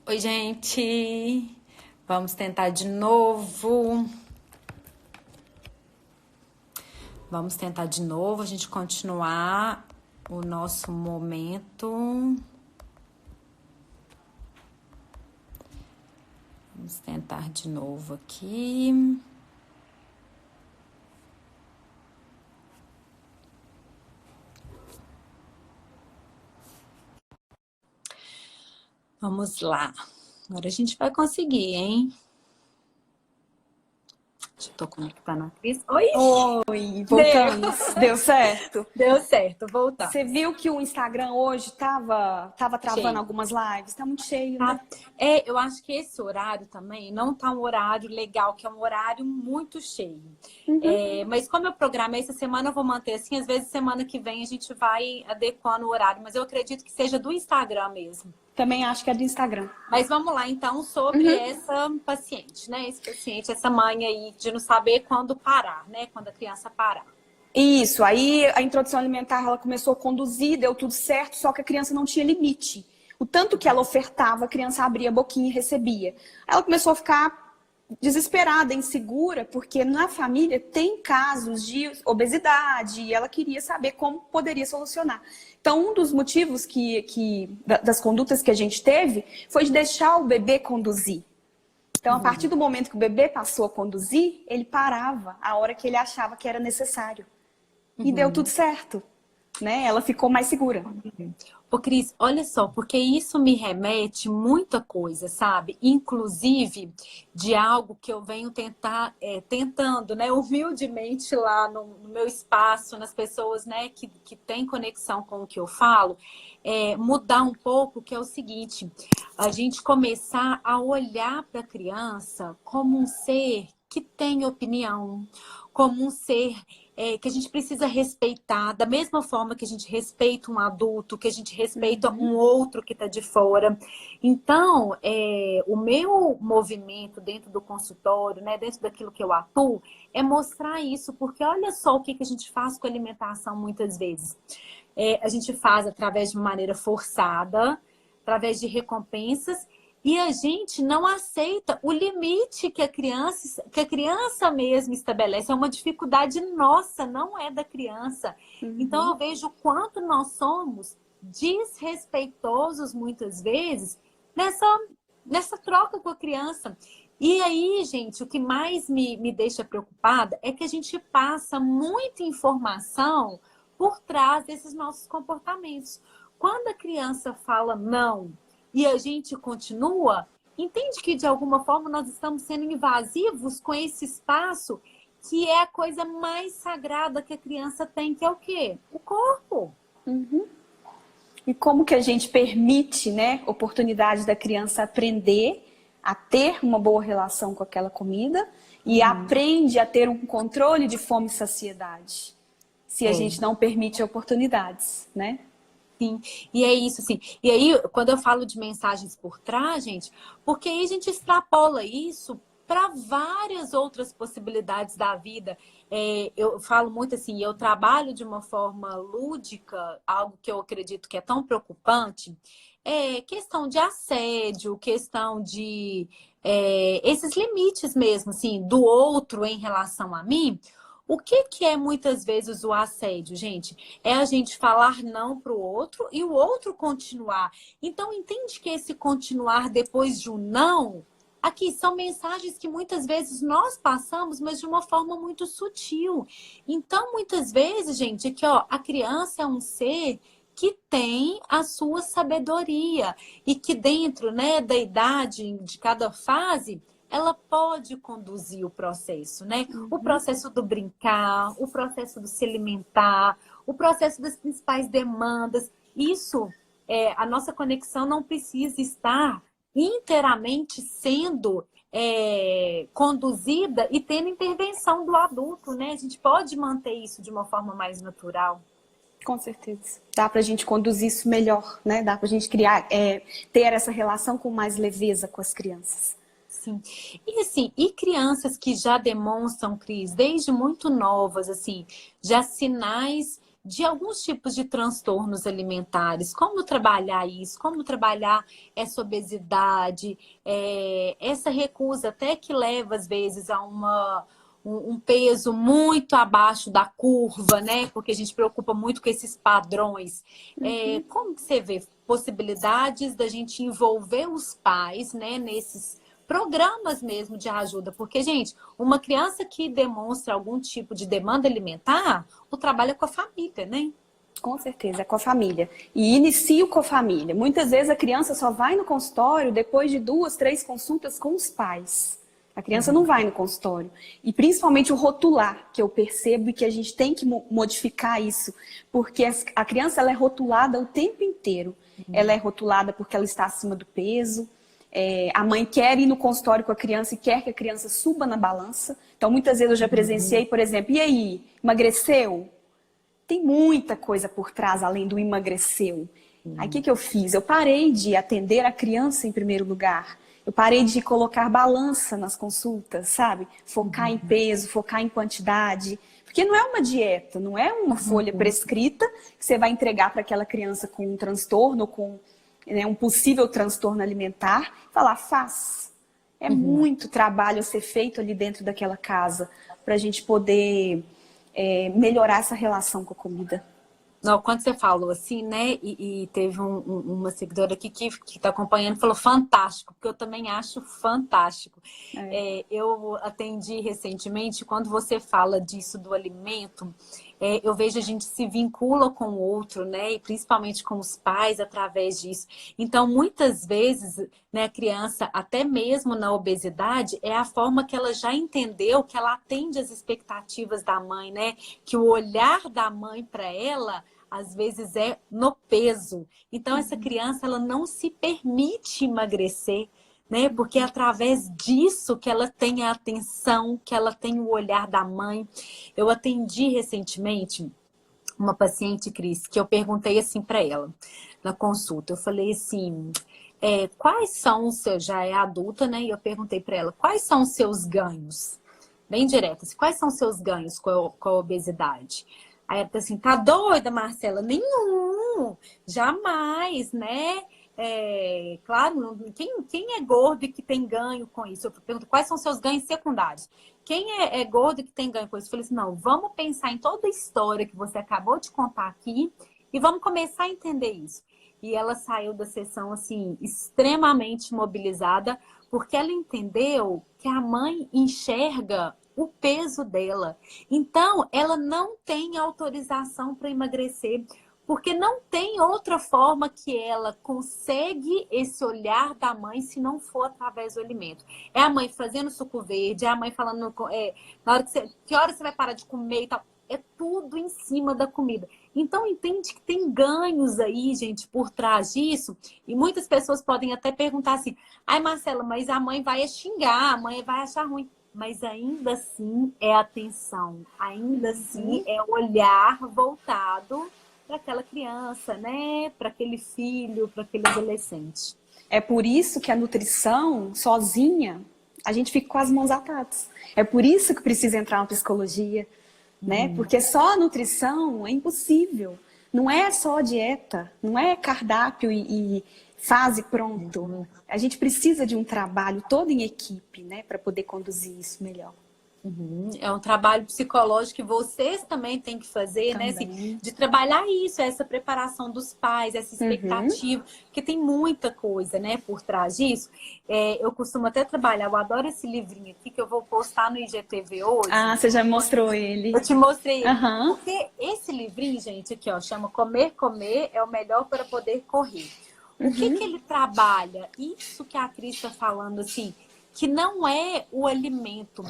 Oi, gente. Vamos tentar de novo. Vamos tentar de novo, a gente continuar o nosso momento. Vamos tentar de novo aqui. Vamos lá. Agora a gente vai conseguir, hein? Estou conectando a Cris. Oi! Oi, voltamos. Deu certo? Deu certo, voltamos. Você viu que o Instagram hoje tava travando Cheio. algumas lives? Tá muito cheio, Tá. né? Eu acho que esse horário também não tá um horário legal, que é um horário muito cheio. Mas como eu programei essa semana, eu vou manter assim. Às vezes, semana que vem, a gente vai adequando o horário. Mas eu acredito que seja do Instagram mesmo. Também acho que é do Instagram. Mas vamos lá, então, sobre essa paciente, né? Esse paciente, essa mãe aí de não saber quando parar, né? Quando a criança parar. Isso, aí a introdução alimentar, ela começou a conduzir, deu tudo certo, só que a criança não tinha limite. O tanto que ela ofertava, a criança abria a boquinha e recebia. Aí ela começou a ficar desesperada, insegura, porque na família tem casos de obesidade e ela queria saber como poderia solucionar. Então, um dos motivos das condutas que a gente teve foi de deixar o bebê conduzir. Então, a partir do momento que o bebê passou a conduzir, ele parava a hora que ele achava que era necessário. E deu tudo certo, né? Ela ficou mais segura. Ô, Cris, olha só, porque isso me remete muita coisa, sabe? Inclusive de algo que eu venho tentando, né, humildemente lá no meu espaço, nas pessoas, né, que têm conexão com o que eu falo, mudar um pouco, que é o seguinte, a gente começar a olhar para a criança como um ser que tem opinião, como um ser que a gente precisa respeitar, da mesma forma que a gente respeita um adulto, que a gente respeita um outro que está de fora. Então, o meu movimento dentro do consultório, né, dentro daquilo que eu atuo, é mostrar isso, porque olha só o que a gente faz com a alimentação muitas vezes. A gente faz através de uma maneira forçada, através de recompensas, e a gente não aceita o limite que a criança mesmo estabelece. É uma dificuldade nossa, não é da criança. Então eu vejo o quanto nós somos desrespeitosos muitas vezes nessa troca com a criança. E aí, gente, o que mais me deixa preocupada é que a gente passa muita informação por trás desses nossos comportamentos. Quando a criança fala não e a gente continua, entende que de alguma forma nós estamos sendo invasivos com esse espaço que é a coisa mais sagrada que a criança tem, que é o quê? O corpo. E como que a gente permite, né, oportunidade da criança aprender a ter uma boa relação com aquela comida e aprende a ter um controle de fome e saciedade, se a gente não permite oportunidades, né? Sim, e é isso, assim. E aí, quando eu falo de mensagens por trás, gente, porque aí a gente extrapola isso para várias outras possibilidades da vida. Eu falo muito assim, eu trabalho de uma forma lúdica, algo que eu acredito que é tão preocupante, questão de assédio, questão de esses limites mesmo, assim, do outro em relação a mim. O que é muitas vezes o assédio, gente? É a gente falar não para o outro e o outro continuar. Então, entende que esse continuar depois de um não, aqui são mensagens que muitas vezes nós passamos, mas de uma forma muito sutil. Então, muitas vezes, gente, aqui, ó, a criança é um ser que tem a sua sabedoria e que dentro, né, da idade de cada fase ela pode conduzir o processo, né? O processo do brincar, o processo do se alimentar, o processo das principais demandas. Isso, a nossa conexão não precisa estar inteiramente sendo conduzida e tendo intervenção do adulto, né? A gente pode manter isso de uma forma mais natural. Com certeza. Dá pra gente conduzir isso melhor, né? Dá pra gente criar, ter essa relação com mais leveza com as crianças. Sim. E assim, e crianças que já demonstram, Cris, desde muito novas, assim, já sinais de alguns tipos de transtornos alimentares. Como trabalhar isso? Como trabalhar essa obesidade, essa recusa até que leva, às vezes, a um peso muito abaixo da curva, né? Porque a gente preocupa muito com esses padrões. Como que você vê possibilidades da gente envolver os pais, né, nesses programas mesmo de ajuda? Porque, gente, uma criança que demonstra algum tipo de demanda alimentar, o trabalho é com a família, né? Com certeza, é com a família. E inicio com a família. Muitas vezes a criança só vai no consultório depois de 2, 3 consultas com os pais. A criança não vai no consultório. E principalmente o rotular, que eu percebo e que a gente tem que modificar isso. Porque a criança ela é rotulada o tempo inteiro. Ela é rotulada porque ela está acima do peso. A mãe quer ir no consultório com a criança e quer que a criança suba na balança. Então, muitas vezes eu já presenciei, por exemplo, e aí, emagreceu? Tem muita coisa por trás, além do emagreceu. Aí, o que eu fiz? Eu parei de atender a criança em primeiro lugar. Eu parei de colocar balança nas consultas, sabe? Focar em peso, focar em quantidade. Porque não é uma dieta, não é uma folha prescrita que você vai entregar para aquela criança com um transtorno, com um possível transtorno alimentar. Falar, faz. É muito trabalho a ser feito ali dentro daquela casa para a gente poder melhorar essa relação com a comida. Não, quando você falou assim, né, e teve uma seguidora aqui que está acompanhando e falou fantástico, porque eu também acho fantástico. Eu atendi recentemente, quando você fala disso do alimento, eu vejo a gente se vincula com o outro, né, e principalmente com os pais através disso. Então, muitas vezes, né, a criança, até mesmo na obesidade, é a forma que ela já entendeu, que ela atende às expectativas da mãe, né, que o olhar da mãe para ela às vezes é no peso. Então, essa criança, ela não se permite emagrecer, né? Porque é através disso que ela tem a atenção, que ela tem o olhar da mãe. Eu atendi recentemente uma paciente, Cris, que eu perguntei assim para ela na consulta. Eu falei assim, quais são os seus... Já é adulta, né? E eu perguntei para ela, quais são os seus ganhos? Bem direto, assim, quais são os seus ganhos com a obesidade? Aí ela tá assim, tá doida, Marcela? Nenhum, jamais, né? Claro, quem é gordo e que tem ganho com isso? Eu pergunto, quais são seus ganhos secundários? Quem é gordo e que tem ganho com isso? Eu falei assim, não, vamos pensar em toda a história que você acabou de contar aqui e vamos começar a entender isso. E ela saiu da sessão, assim, extremamente mobilizada, porque ela entendeu que a mãe enxerga o peso dela. Então, ela não tem autorização para emagrecer, porque não tem outra forma que ela consegue esse olhar da mãe se não for através do alimento. É a mãe fazendo suco verde, é a mãe falando na hora que hora você vai parar de comer e tal. É tudo em cima da comida. Então, entende que tem ganhos aí, gente, por trás disso. E muitas pessoas podem até perguntar assim, ai, Marcela, mas a mãe vai xingar, a mãe vai achar ruim. Mas ainda assim é atenção, ainda assim é o olhar voltado para aquela criança, né? Para aquele filho, para aquele adolescente. É por isso que a nutrição, sozinha, a gente fica com as mãos atadas. É por isso que precisa entrar na psicologia, né? Porque só a nutrição é impossível. Não é só dieta, não é cardápio e fase pronto. A gente precisa de um trabalho todo em equipe, né, para poder conduzir isso melhor. É um trabalho psicológico que vocês também têm que fazer, né? Assim, de trabalhar isso, essa preparação dos pais, essa expectativa, porque tem muita coisa, né, por trás disso. Eu costumo até trabalhar, eu adoro esse livrinho aqui que eu vou postar no IGTV hoje. Ah, você já mostrou ele. Eu te mostrei ele. Porque esse livrinho, gente, aqui, ó, chama Comer, Comer é o melhor para poder correr. O que ele trabalha? Isso que a Cris está falando, assim, que não é o alimento.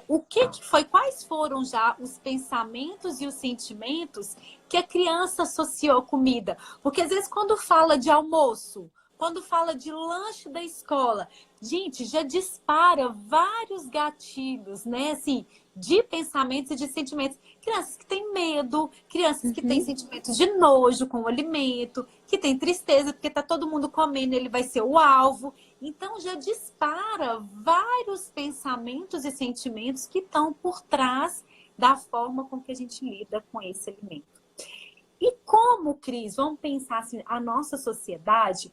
O que foi, quais foram já os pensamentos e os sentimentos que a criança associou à comida? Porque às vezes quando fala de almoço, quando fala de lanche da escola, gente, já dispara vários gatilhos, né? Assim, de pensamentos e de sentimentos. Crianças que têm medo, crianças que têm sentimentos de nojo com o alimento, que têm tristeza porque tá todo mundo comendo, ele vai ser o alvo. Então, já dispara vários pensamentos e sentimentos que estão por trás da forma com que a gente lida com esse alimento. E como, Cris, vamos pensar assim, a nossa sociedade,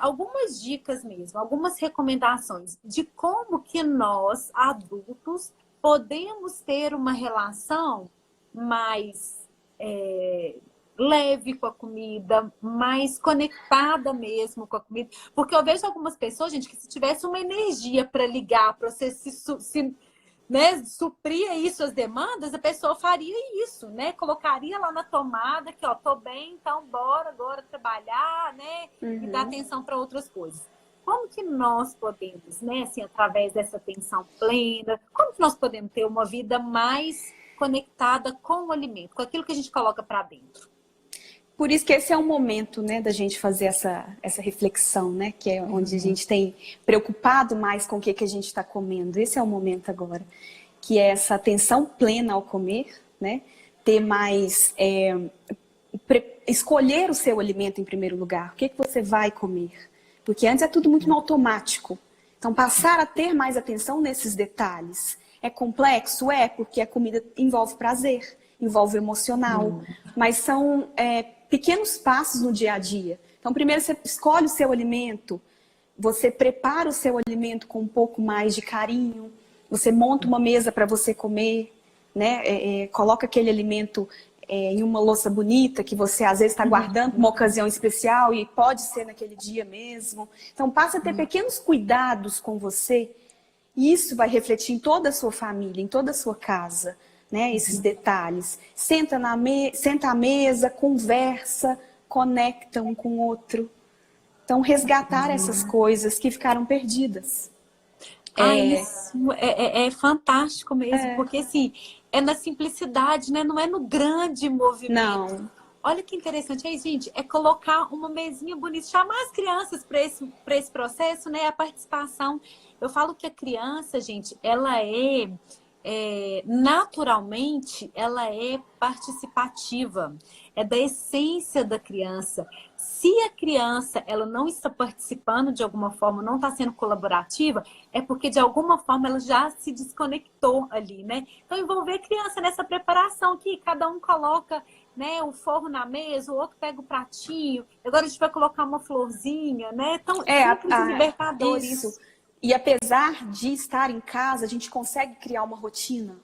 algumas dicas mesmo, algumas recomendações de como que nós, adultos, podemos ter uma relação mais leve com a comida, mais conectada mesmo com a comida. Porque eu vejo algumas pessoas, gente, que se tivesse uma energia para ligar, para você né, suprir aí suas demandas, a pessoa faria isso, né? Colocaria lá na tomada que, ó, tô bem, então bora agora trabalhar, né? E dar atenção para outras coisas. Como que nós podemos, né, assim, através dessa atenção plena, como que nós podemos ter uma vida mais conectada com o alimento, com aquilo que a gente coloca para dentro? Por isso que esse é o momento, né, da gente fazer essa reflexão, né? Que é onde a gente tem preocupado mais com o que a gente está comendo. Esse é o momento agora. Que é essa atenção plena ao comer, né? Ter mais... escolher o seu alimento em primeiro lugar. O que você vai comer? Porque antes é tudo muito no automático. Então, passar a ter mais atenção nesses detalhes. É complexo? Porque a comida envolve prazer, envolve emocional. Mas são... pequenos passos no dia a dia. Então, primeiro você escolhe o seu alimento, você prepara o seu alimento com um pouco mais de carinho, você monta uma mesa para você comer, né? Coloca aquele alimento em uma louça bonita que você às vezes está guardando uma ocasião especial e pode ser naquele dia mesmo. Então, passa a ter pequenos cuidados com você e isso vai refletir em toda a sua família, em toda a sua casa. Né, esses detalhes. Senta à mesa, conversa, conecta um com o outro. Então, resgatar essas coisas que ficaram perdidas. Isso é fantástico mesmo, porque assim, é na simplicidade, né? Não é no grande movimento. Não. Olha que interessante aí, gente, é colocar uma mesinha bonita, chamar as crianças para esse processo, né? A participação. Eu falo que a criança, gente, ela naturalmente, ela é participativa, é da essência da criança. Se a criança ela não está participando de alguma forma, não está sendo colaborativa, é porque de alguma forma ela já se desconectou ali, né? Então, envolver a criança nessa preparação que cada um coloca, né, o forro na mesa, o outro pega o pratinho, agora a gente vai colocar uma florzinha, né? Então, simples e libertador isso. E apesar de estar em casa, a gente consegue criar uma rotina,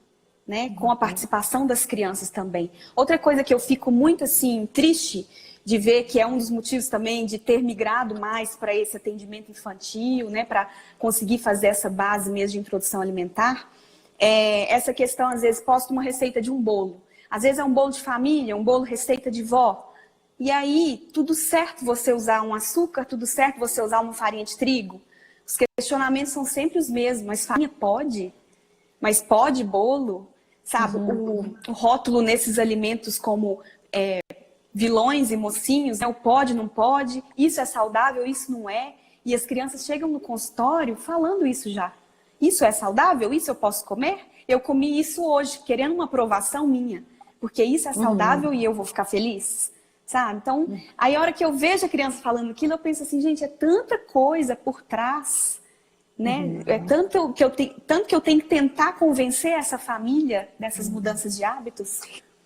né? Com a participação das crianças também. Outra coisa que eu fico muito assim triste de ver, que é um dos motivos também de ter migrado mais para esse atendimento infantil, né? Para conseguir fazer essa base mesmo de introdução alimentar, essa questão, às vezes, posto uma receita de um bolo. Às vezes é um bolo de família, um bolo receita de vó. E aí, tudo certo você usar um açúcar, tudo certo você usar uma farinha de trigo. Os questionamentos são sempre os mesmos. Mas farinha pode? Mas pode bolo? Sabe? O rótulo nesses alimentos como vilões e mocinhos, né? O pode, não pode. Isso é saudável, isso não é. E as crianças chegam no consultório falando isso já. Isso é saudável? Isso eu posso comer? Eu comi isso hoje, querendo uma aprovação minha. Porque isso é saudável e eu vou ficar feliz? Sabe? Então, aí a hora que eu vejo a criança falando aquilo, eu penso assim, gente, é tanta coisa por trás, né? É tanto que eu tenho que tentar convencer essa família dessas mudanças de hábitos.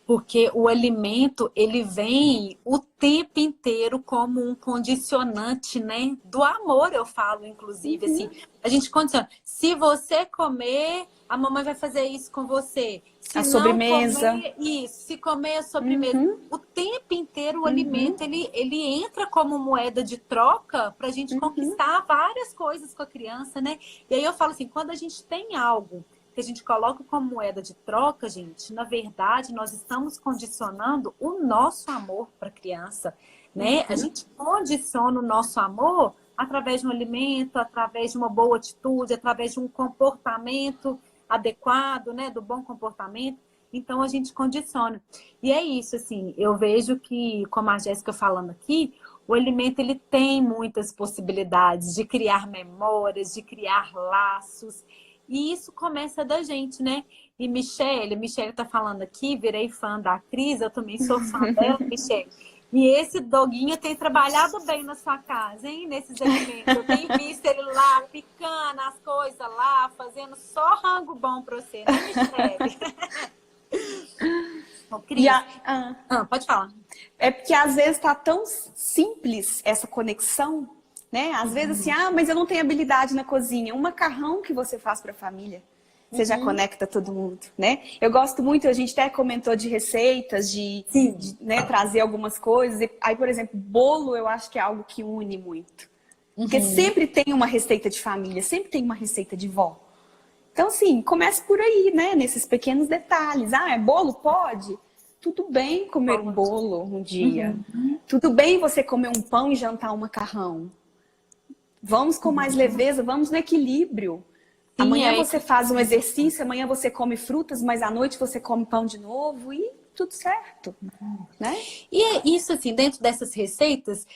Porque o alimento, ele vem o tempo inteiro como um condicionante, né? Do amor, eu falo, inclusive, assim. A gente condiciona. Se você comer, a mamãe vai fazer isso com você. Se a não sobremesa. Comer, isso. Se comer a sobremesa. O tempo inteiro o alimento, ele entra como moeda de troca para a gente conquistar várias coisas com a criança, né? E aí eu falo assim, quando a gente tem algo que a gente coloca como moeda de troca, gente, na verdade, nós estamos condicionando o nosso amor para a criança, né? A gente condiciona o nosso amor através de um alimento, através de uma boa atitude, através de um comportamento adequado, né? Do bom comportamento. Então, a gente condiciona. E é isso, assim, eu vejo que, como a Jéssica falando aqui, o alimento, ele tem muitas possibilidades de criar memórias, de criar laços. E isso começa da gente, né? E Michele tá falando aqui, virei fã da Cris, eu também sou fã dela, Michele. E esse doguinho tem trabalhado bem na sua casa, hein? Nesses alimentos. Eu tenho visto ele lá, picando as coisas lá, fazendo só rango bom pra você, né, Michele? Ô, Cris, pode falar. É porque às vezes tá tão simples essa conexão, né? Às vezes assim, mas eu não tenho habilidade na cozinha. Um macarrão que você faz para a família, você já conecta todo mundo, né? Eu gosto muito, a gente até comentou de receitas, Sim. né, trazer algumas coisas. Aí, por exemplo, bolo eu acho que é algo que une muito. Porque sempre tem uma receita de família, sempre tem uma receita de vó. Então, assim, comece por aí, né? Nesses pequenos detalhes. É bolo? Pode? Tudo bem comer um bolo um dia. Tudo bem você comer um pão e jantar um macarrão. Vamos com mais leveza, vamos no equilíbrio. Sim, Amanhã você faz um exercício, amanhã você come frutas, mas à noite você come pão de novo e tudo certo, né? E é isso, assim, dentro dessas receitas,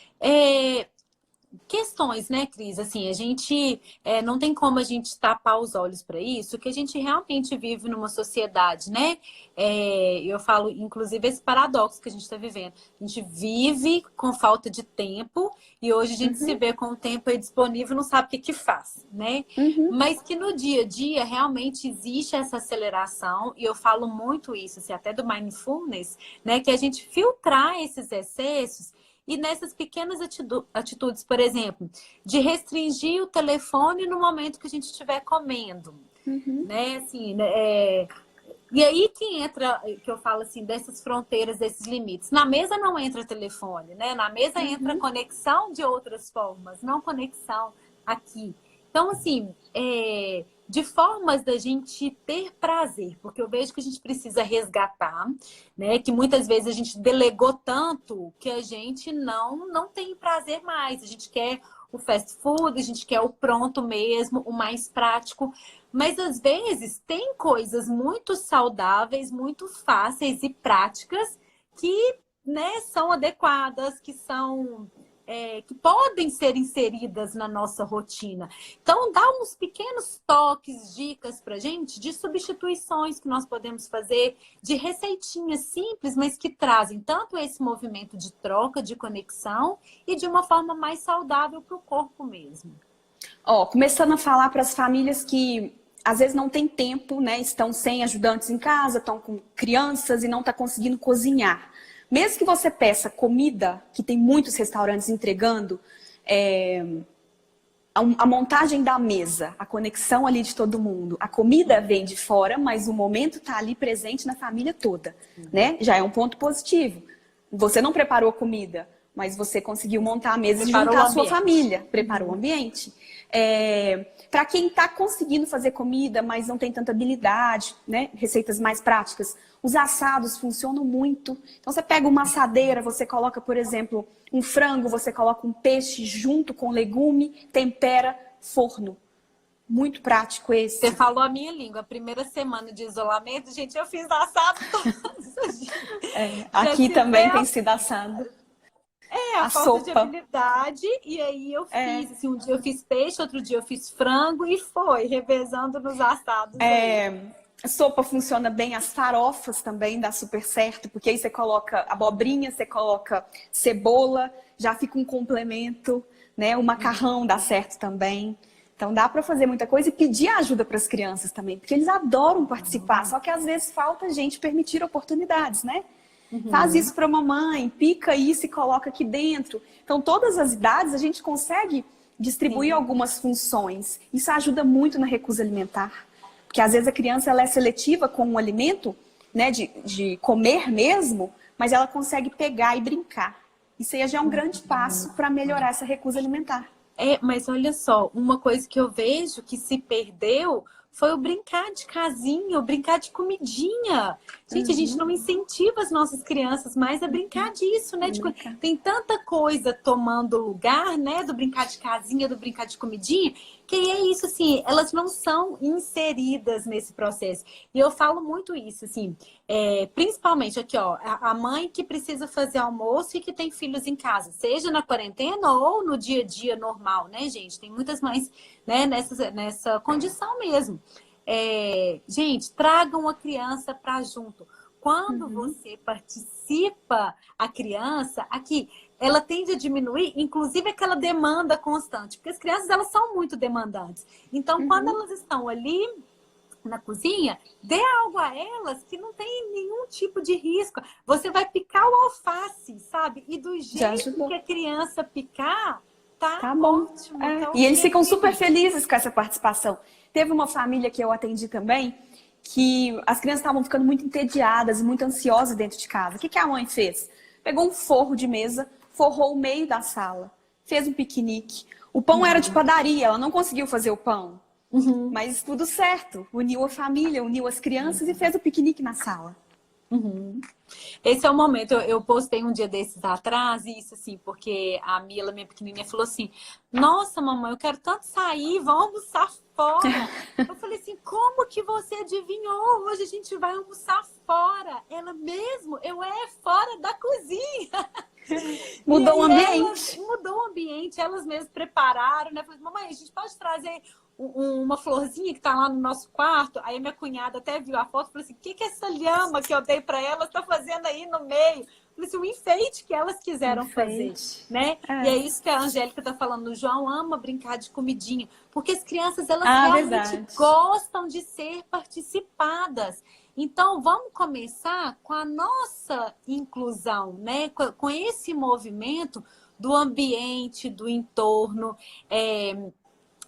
questões, né, Cris? Assim, a gente não tem como a gente tapar os olhos para isso, que a gente realmente vive numa sociedade, né? Eu falo, inclusive, esse paradoxo que a gente está vivendo. A gente vive com falta de tempo e hoje a gente se vê com o tempo aí disponível e não sabe o que que faz, né? Mas que no dia a dia realmente existe essa aceleração, e eu falo muito isso, assim, até do mindfulness, né? Que a gente filtrar esses excessos. E nessas pequenas atitudes, por exemplo, de restringir o telefone no momento que a gente estiver comendo, né? Assim, e aí que entra, que eu falo assim, dessas fronteiras, desses limites. Na mesa não entra telefone, né? Na mesa entra conexão de outras formas, não conexão aqui. Então, assim, de formas da gente ter prazer, porque eu vejo que a gente precisa resgatar, né? Que muitas vezes a gente delegou tanto que a gente não tem prazer mais. A gente quer o fast food, a gente quer o pronto mesmo, o mais prático. Mas às vezes tem coisas muito saudáveis, muito fáceis e práticas que, né, são adequadas, que são que podem ser inseridas na nossa rotina. Então, dá uns pequenos toques, dicas para gente de substituições que nós podemos fazer, de receitinhas simples, mas que trazem tanto esse movimento de troca, de conexão e de uma forma mais saudável para o corpo mesmo. Começando a falar para as famílias que às vezes não tem tempo, né? Estão sem ajudantes em casa, estão com crianças e não está conseguindo cozinhar. Mesmo que você peça comida, que tem muitos restaurantes entregando, a montagem da mesa, a conexão ali de todo mundo, a comida vem de fora, mas o momento está ali presente na família toda, né? Já é um ponto positivo. Você não preparou comida, mas você conseguiu montar a mesa e juntar a sua família, preparou o ambiente. Para quem está conseguindo fazer comida, mas não tem tanta habilidade, né? Receitas mais práticas, os assados funcionam muito. Então você pega uma assadeira, você coloca, por exemplo, um frango, você coloca um peixe junto com legume, tempera, forno. Muito prático esse. Você falou a minha língua. A primeira semana de isolamento, gente, eu fiz assado todos os dias. Aqui também tem sido assado. A falta de habilidade, e aí eu fiz, assim, um dia eu fiz peixe, outro dia eu fiz frango e foi, revezando nos assados. A sopa funciona bem, as farofas também dá super certo, porque aí você coloca abobrinha, você coloca cebola, já fica um complemento, né? O macarrão dá certo também. Então dá para fazer muita coisa e pedir ajuda para as crianças também, porque eles adoram participar, só que às vezes falta gente permitir oportunidades, né? Faz isso para a mamãe, pica isso e coloca aqui dentro. Então, todas as idades a gente consegue distribuir algumas funções. Isso ajuda muito na recusa alimentar. Porque às vezes a criança ela é seletiva com o alimento, né, de comer mesmo, mas ela consegue pegar e brincar. Isso aí já é um grande passo para melhorar essa recusa alimentar. Mas olha só, uma coisa que eu vejo que se perdeu foi o brincar de casinha, o brincar de comidinha. Gente, a gente não incentiva as nossas crianças mais a brincar disso, né? Tem tanta coisa tomando lugar, né? Do brincar de casinha, do brincar de comidinha, que é isso, assim, elas não são inseridas nesse processo. E eu falo muito isso, assim, principalmente aqui, ó, a mãe que precisa fazer almoço e que tem filhos em casa, seja na quarentena ou no dia a dia normal, né, gente? Tem muitas mães, né, nessa condição mesmo. Gente, tragam a criança para junto. Quando você participa a criança, aqui, ela tende a diminuir, inclusive aquela demanda constante, porque as crianças elas são muito demandantes. Então, quando elas estão ali na cozinha, dê algo a elas que não tem nenhum tipo de risco. Você vai picar o alface, sabe? E do jeito que a criança picar, tá bom. ótimo. É. Então, E eles ficam super felizes com essa participação. Teve uma família que eu atendi também, que as crianças estavam ficando muito entediadas e muito ansiosas dentro de casa. O que a mãe fez? Pegou um forro de mesa, forrou o meio da sala, fez um piquenique. O pão era de padaria, ela não conseguiu fazer o pão. Mas tudo certo. Uniu a família, uniu as crianças e fez o piquenique na sala. Esse é o momento. Eu postei um dia desses atrás, isso assim, porque a Mila, minha pequenininha, falou assim: nossa, mamãe, eu quero tanto sair, vamos almoçar fora. Eu falei assim: como que você adivinhou? Hoje a gente vai almoçar fora. Ela mesmo, fora da cozinha. Mudou o ambiente. Mudou o ambiente, elas mesmas prepararam, né? Falei, mamãe, a gente pode trazer uma florzinha que tá lá no nosso quarto. Aí minha cunhada até viu a foto e falou assim: o que é essa lhama que eu dei para elas tá fazendo aí no meio? Eu falei assim: o enfeite que elas quiseram fazer, né? E é isso que a Angélica tá falando. O João ama brincar de comidinha, porque as crianças, elas realmente gostam de ser participadas. Então, vamos começar com a nossa inclusão, né? Com esse movimento do ambiente, do entorno,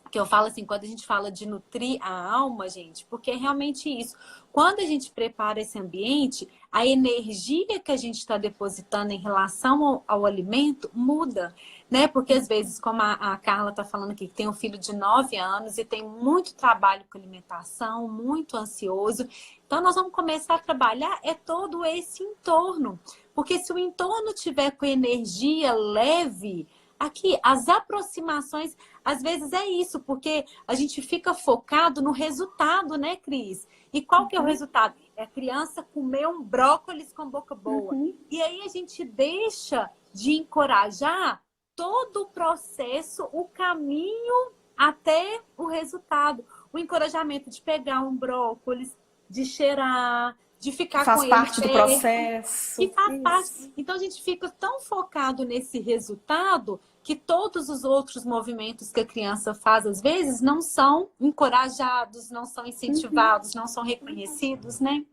que eu falo assim, quando a gente fala de nutrir a alma, gente, porque é realmente isso. Quando a gente prepara esse ambiente, a energia que a gente está depositando em relação ao alimento muda, né? Porque às vezes, como a Carla está falando aqui, que tem um filho de 9 anos e tem muito trabalho com alimentação, muito ansioso. Então, nós vamos começar a trabalhar todo esse entorno. Porque se o entorno tiver com energia leve, aqui, as aproximações, às vezes é isso, porque a gente fica focado no resultado, né, Cris? E qual que é o resultado? É a criança comer um brócolis com boca boa. E aí a gente deixa de encorajar todo o processo, o caminho até o resultado. O encorajamento de pegar um brócolis, de cheirar, de ficar com ele. Faz parte do processo. E faz parte. Então a gente fica tão focado nesse resultado que todos os outros movimentos que a criança faz, às vezes, não são encorajados, não são incentivados, não são reconhecidos, né?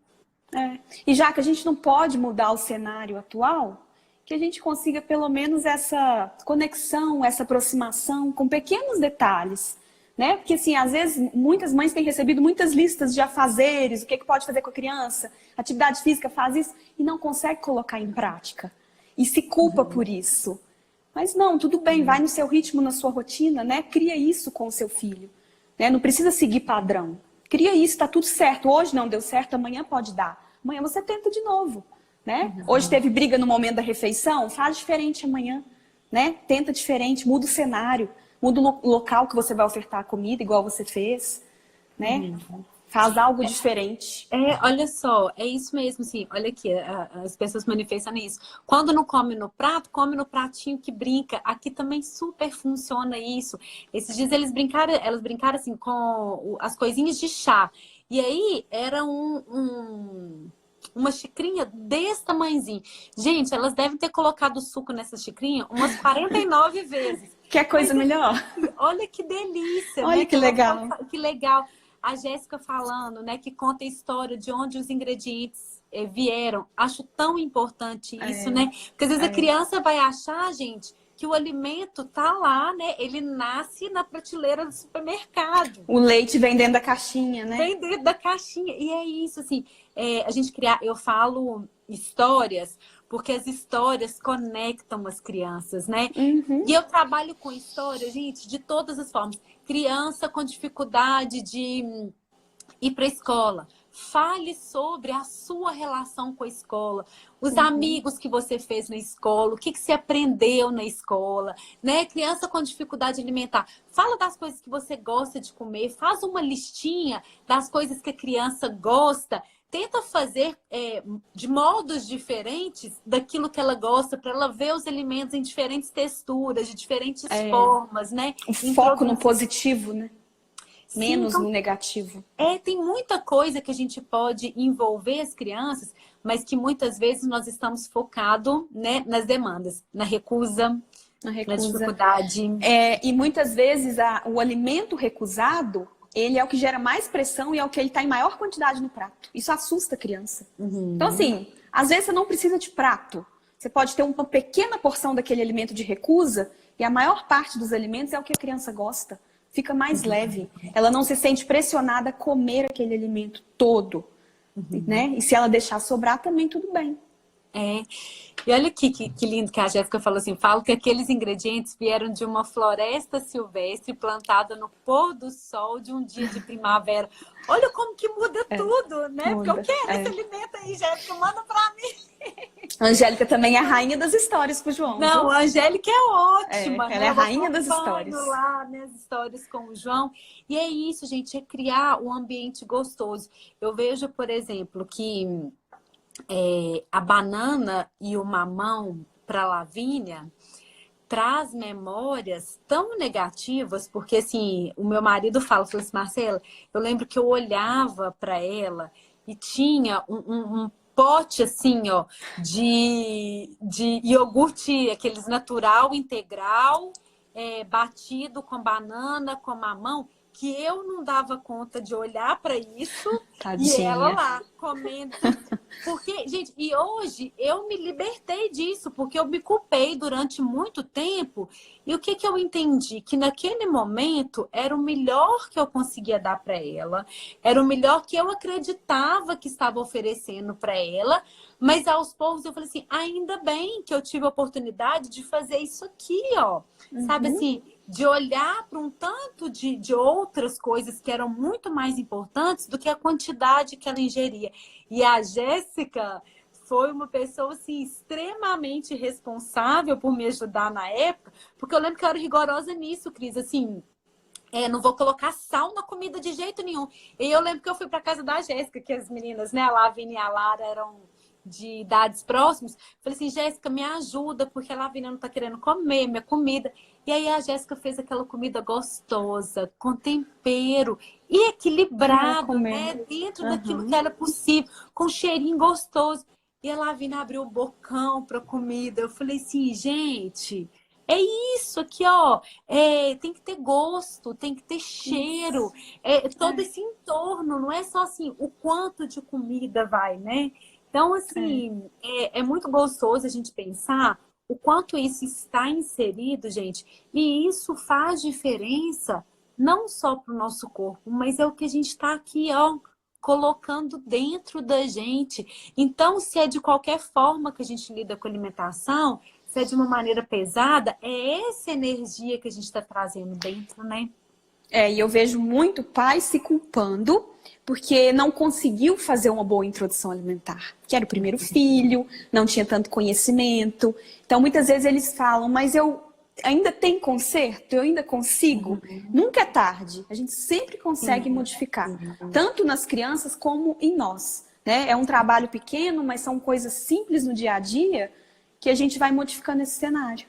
E já que a gente não pode mudar o cenário atual, que a gente consiga pelo menos essa conexão, essa aproximação com pequenos detalhes. Né? Porque, assim, às vezes, muitas mães têm recebido muitas listas de afazeres, o que pode fazer com a criança, atividade física faz isso, e não consegue colocar em prática. E se culpa por isso. Mas não, tudo bem, vai no seu ritmo, na sua rotina, né? Cria isso com o seu filho. Né? Não precisa seguir padrão. Cria isso, tá tudo certo. Hoje não deu certo, amanhã pode dar. Amanhã você tenta de novo. Né? Hoje teve briga no momento da refeição, faz diferente amanhã. Né? Tenta diferente, muda o cenário. Muda o local que você vai ofertar a comida, igual você fez, né? Faz algo diferente. Olha só, é isso mesmo, assim, olha aqui, as pessoas manifestam isso. Quando não come no prato, come no pratinho que brinca. Aqui também super funciona isso. Esses dias elas brincaram assim com as coisinhas de chá. E aí era uma xicrinha desse tamanhozinho. Gente, elas devem ter colocado suco nessa xicrinha umas 49 vezes. Quer coisa melhor? Olha que delícia. Olha, né? Que legal. Que legal. A Jéssica falando, né, que conta a história de onde os ingredientes vieram. Acho tão importante isso, né? Porque às vezes a criança vai achar, gente, que o alimento tá lá, né? Ele nasce na prateleira do supermercado. O leite vem dentro da caixinha, né? Vem dentro da caixinha. E é isso, assim, a gente criar... Eu falo histórias, porque as histórias conectam as crianças, né? E eu trabalho com história, gente, de todas as formas. Criança com dificuldade de ir para a escola. Fale sobre a sua relação com a escola, os amigos que você fez na escola, o que você aprendeu na escola, né? Criança com dificuldade alimentar. Fala das coisas que você gosta de comer, faz uma listinha das coisas que a criança gosta. Tenta fazer de modos diferentes daquilo que ela gosta, para ela ver os alimentos em diferentes texturas, de diferentes formas, né? O foco no positivo, né? Menos no negativo. Tem muita coisa que a gente pode envolver as crianças, mas que muitas vezes nós estamos focados, né, nas demandas, na recusa, na dificuldade. E muitas vezes o alimento recusado, ele é o que gera mais pressão e é o que ele está em maior quantidade no prato. Isso assusta a criança. Então, assim, às vezes você não precisa de prato. Você pode ter uma pequena porção daquele alimento de recusa e a maior parte dos alimentos é o que a criança gosta. Fica mais leve. Ela não se sente pressionada a comer aquele alimento todo. Né? E se ela deixar sobrar, também tudo bem. É. E olha aqui que lindo que a Jéssica falou assim, falo que aqueles ingredientes vieram de uma floresta silvestre plantada no pôr do sol de um dia de primavera. Olha como que muda tudo, né? Muda, porque eu quero esse alimento aí, Jéssica, manda pra mim. A Angélica também é a rainha das histórias pro João. Não, viu? a Angélica é ótima, ela né? é a Eu rainha das histórias. lá, né, as histórias com o João. E é isso, gente, é criar um ambiente gostoso. Eu vejo, por exemplo, que a banana e o mamão para Lavínia traz memórias tão negativas, porque assim, o meu marido falou assim, Marcela, eu lembro que eu olhava para ela e tinha um pote assim, ó, de iogurte, aqueles natural, integral, batido com banana, com mamão, que eu não dava conta de olhar para isso. Tadinha. E ela lá, comendo. Porque, gente, e hoje eu me libertei disso, porque eu me culpei durante muito tempo. E o que eu entendi? Que naquele momento era o melhor que eu conseguia dar para ela, era o melhor que eu acreditava que estava oferecendo para ela. Mas aos poucos eu falei assim, ainda bem que eu tive a oportunidade de fazer isso aqui, ó. Sabe assim, de olhar para um tanto de outras coisas que eram muito mais importantes do que a quantidade que ela ingeria. E a Jéssica foi uma pessoa assim, extremamente responsável por me ajudar na época, porque eu lembro que eu era rigorosa nisso, Cris, assim, não vou colocar sal na comida de jeito nenhum. E eu lembro que eu fui para casa da Jéssica, que as meninas, né, a Lavínia e a Lara eram de idades próximas. Falei assim, Jéssica, me ajuda, porque a Lavínia não tá querendo comer minha comida. E aí a Jéssica fez aquela comida gostosa, com tempero e equilibrado, né? Dentro daquilo que era possível, com um cheirinho gostoso. E a Lavínia abriu o bocão para comida. Eu falei assim, gente, é isso aqui, ó. Tem que ter gosto, tem que ter cheiro. Todo esse entorno, não é só assim, o quanto de comida vai, né? Então, assim, é muito gostoso a gente pensar o quanto isso está inserido, gente. E isso faz diferença não só para o nosso corpo, mas é o que a gente está aqui, ó, colocando dentro da gente. Então, se é de qualquer forma que a gente lida com a alimentação, se é de uma maneira pesada, é essa energia que a gente está trazendo dentro, né? E eu vejo muito pai se culpando porque não conseguiu fazer uma boa introdução alimentar. Que era o primeiro filho, não tinha tanto conhecimento. Então, muitas vezes eles falam, mas eu ainda tenho conserto, eu ainda consigo. Nunca é tarde, a gente sempre consegue modificar. Tanto nas crianças como em nós. Né? É um trabalho pequeno, mas são coisas simples no dia a dia que a gente vai modificando esse cenário.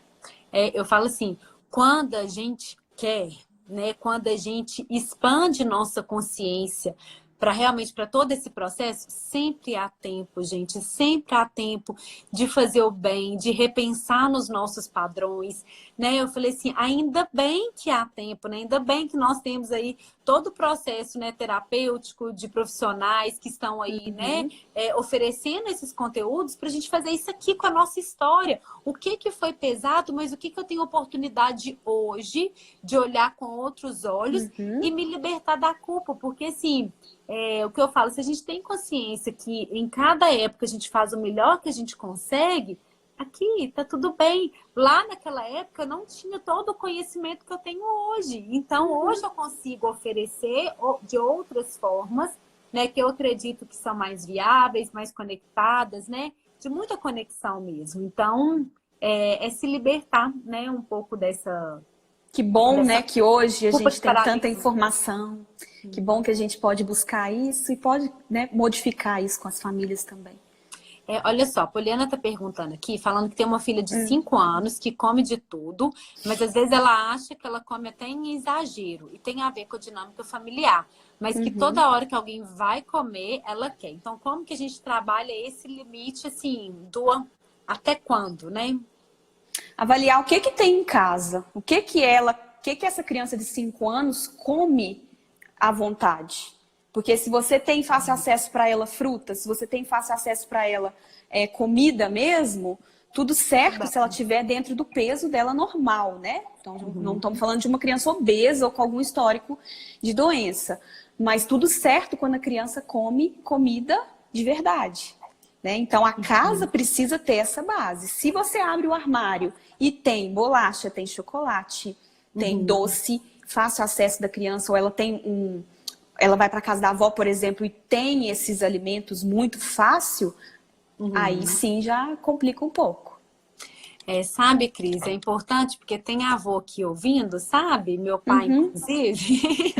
Eu falo assim, quando a gente quer, né, quando a gente expande nossa consciência para realmente para todo esse processo, sempre há tempo, gente, sempre há tempo de fazer o bem, de repensar nos nossos padrões, né? Eu falei assim, ainda bem que há tempo, né? Ainda bem que nós temos aí todo o processo, né, terapêutico de profissionais que estão aí, né, oferecendo esses conteúdos para a gente fazer isso aqui com a nossa história. O que foi pesado, mas o que eu tenho oportunidade hoje de olhar com outros olhos e me libertar da culpa, porque assim, o que eu falo, se a gente tem consciência que em cada época a gente faz o melhor que a gente consegue, aqui tá tudo bem. Lá naquela época eu não tinha todo o conhecimento que eu tenho hoje. Então hoje eu consigo oferecer de outras formas, né, que eu acredito que são mais viáveis, mais conectadas, né, de muita conexão mesmo. Então se libertar, né, um pouco dessa... Que bom, né, que hoje a gente tem tanta parabéns. informação. Que bom que a gente pode buscar isso e pode, né, modificar isso com as famílias também. Olha só, a Poliana tá perguntando aqui, falando que tem uma filha de 5 anos que come de tudo, mas às vezes ela acha que ela come até em exagero e tem a ver com a dinâmica familiar, mas que toda hora que alguém vai comer, ela quer. Então, como que a gente trabalha esse limite, assim, até quando, né? Avaliar o que tem em casa, o que essa criança de 5 anos come à vontade. Porque se você tem fácil acesso para ela fruta, se você tem fácil acesso para ela comida mesmo, tudo certo se ela estiver dentro do peso dela normal, né? Então, não estamos falando de uma criança obesa ou com algum histórico de doença. Mas tudo certo quando a criança come comida de verdade. Né? Então, a casa precisa ter essa base. Se você abre o armário e tem bolacha, tem chocolate, tem doce, fácil acesso da criança, ou ela tem ela vai para casa da avó, por exemplo, e tem esses alimentos muito fácil, aí sim já complica um pouco. Sabe, Cris, é importante porque tem avô aqui ouvindo, sabe? Meu pai, inclusive,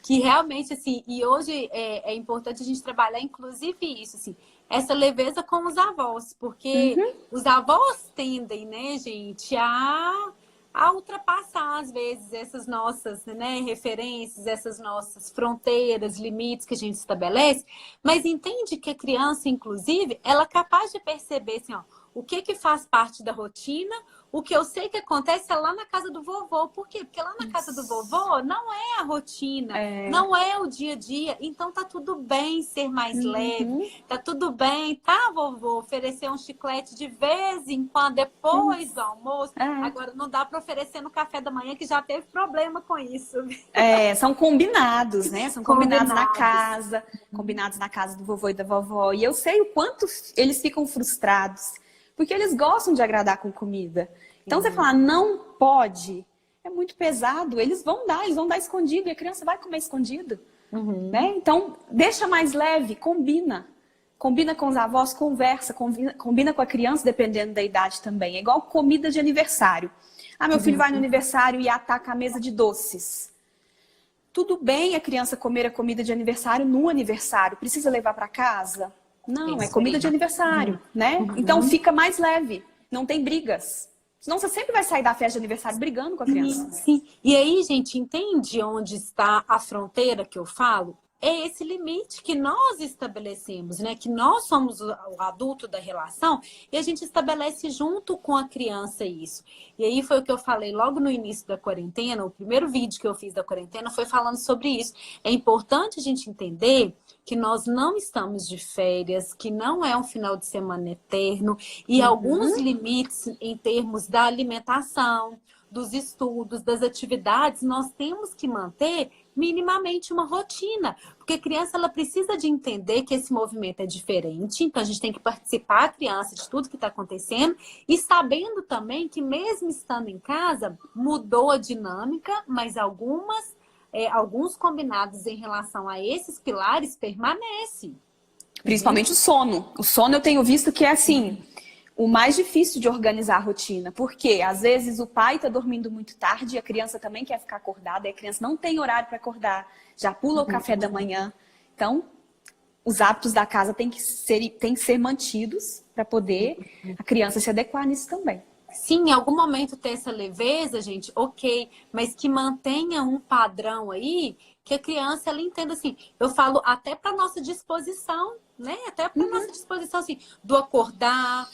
que realmente, assim, e hoje é importante a gente trabalhar, inclusive, isso, assim, essa leveza com os avós, porque os avós tendem, né, gente, a ultrapassar, às vezes, essas nossas, né, referências, essas nossas fronteiras, limites que a gente estabelece, mas entende que a criança, inclusive, ela é capaz de perceber, assim, ó, o que faz parte da rotina, o que eu sei que acontece é lá na casa do vovô. Por quê? Porque lá na casa do vovô não é a rotina, não é o dia a dia. Então tá tudo bem ser mais leve, tá tudo bem, tá, vovô? Oferecer um chiclete de vez em quando, depois do almoço. Agora não dá para oferecer no café da manhã, que já teve problema com isso. São combinados, né? São combinados na casa, combinados na casa do vovô e da vovó. E eu sei o quanto eles ficam frustrados. Porque eles gostam de agradar com comida. Então, você falar, não pode, é muito pesado. Eles vão dar escondido. E a criança vai comer escondido. Né? Então, deixa mais leve, combina. Combina com os avós, conversa, combina com a criança, dependendo da idade também. É igual comida de aniversário. Ah, meu filho vai no aniversário e ataca a mesa de doces. Tudo bem a criança comer a comida de aniversário no aniversário. Precisa levar para casa? Não, é comida de aniversário, né? Então fica mais leve, não tem brigas. Senão você sempre vai sair da festa de aniversário brigando com a criança. Sim. E aí, gente, entende onde está a fronteira que eu falo? É esse limite que nós estabelecemos, né? Que nós somos o adulto da relação e a gente estabelece junto com a criança isso. E aí foi o que eu falei logo no início da quarentena, o primeiro vídeo que eu fiz da quarentena foi falando sobre isso. É importante a gente entender que nós não estamos de férias, que não é um final de semana eterno e alguns limites em termos da alimentação, dos estudos, das atividades, nós temos que manter minimamente uma rotina, porque a criança ela precisa de entender que esse movimento é diferente, então a gente tem que participar a criança de tudo que está acontecendo e sabendo também que mesmo estando em casa, mudou a dinâmica, mas alguns combinados em relação a esses pilares permanecem. Principalmente o sono. O sono eu tenho visto que é assim, o mais difícil de organizar a rotina. Porque às vezes o pai está dormindo muito tarde e a criança também quer ficar acordada, e a criança não tem horário para acordar, já pula o café da manhã. Então, os hábitos da casa têm que ser mantidos para poder a criança se adequar nisso também. Sim, em algum momento ter essa leveza, gente, ok, mas que mantenha um padrão aí, que a criança ela entenda assim, eu falo até para nossa disposição, né? Até para nossa disposição, assim, do acordar,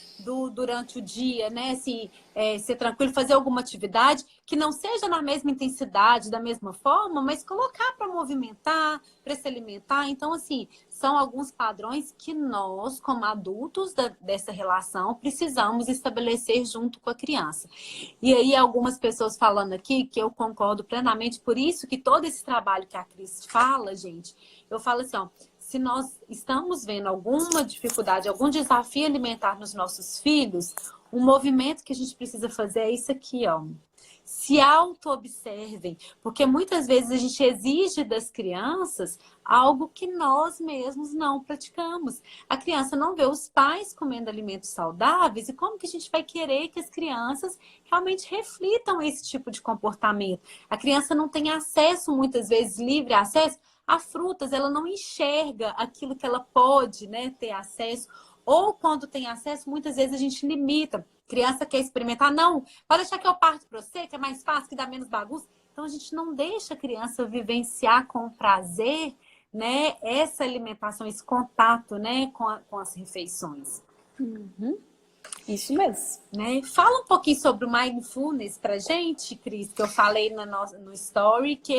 durante o dia, né? Assim, ser tranquilo, fazer alguma atividade que não seja na mesma intensidade, da mesma forma, mas colocar para movimentar, para se alimentar. Então, assim, são alguns padrões que nós, como adultos dessa relação, precisamos estabelecer junto com a criança. E aí, algumas pessoas falando aqui, que eu concordo plenamente, por isso que todo esse trabalho que a Cris fala, gente, eu falo assim, ó, se nós estamos vendo alguma dificuldade, algum desafio alimentar nos nossos filhos, um movimento que a gente precisa fazer é isso aqui, ó. Se auto-observem, porque muitas vezes a gente exige das crianças algo que nós mesmos não praticamos. A criança não vê os pais comendo alimentos saudáveis e como que a gente vai querer que as crianças realmente reflitam esse tipo de comportamento? A criança não tem acesso, muitas vezes, livre acesso a frutas, ela não enxerga aquilo que ela pode, né, ter acesso. Ou quando tem acesso, muitas vezes a gente limita. Criança quer experimentar, não, pode deixar que eu parto para você, que é mais fácil, que dá menos bagunça. Então a gente não deixa a criança vivenciar com prazer, né, essa alimentação, esse contato, né, com as refeições. Isso mesmo. Né? Fala um pouquinho sobre o Mindfulness pra gente, Cris, que eu falei no story, que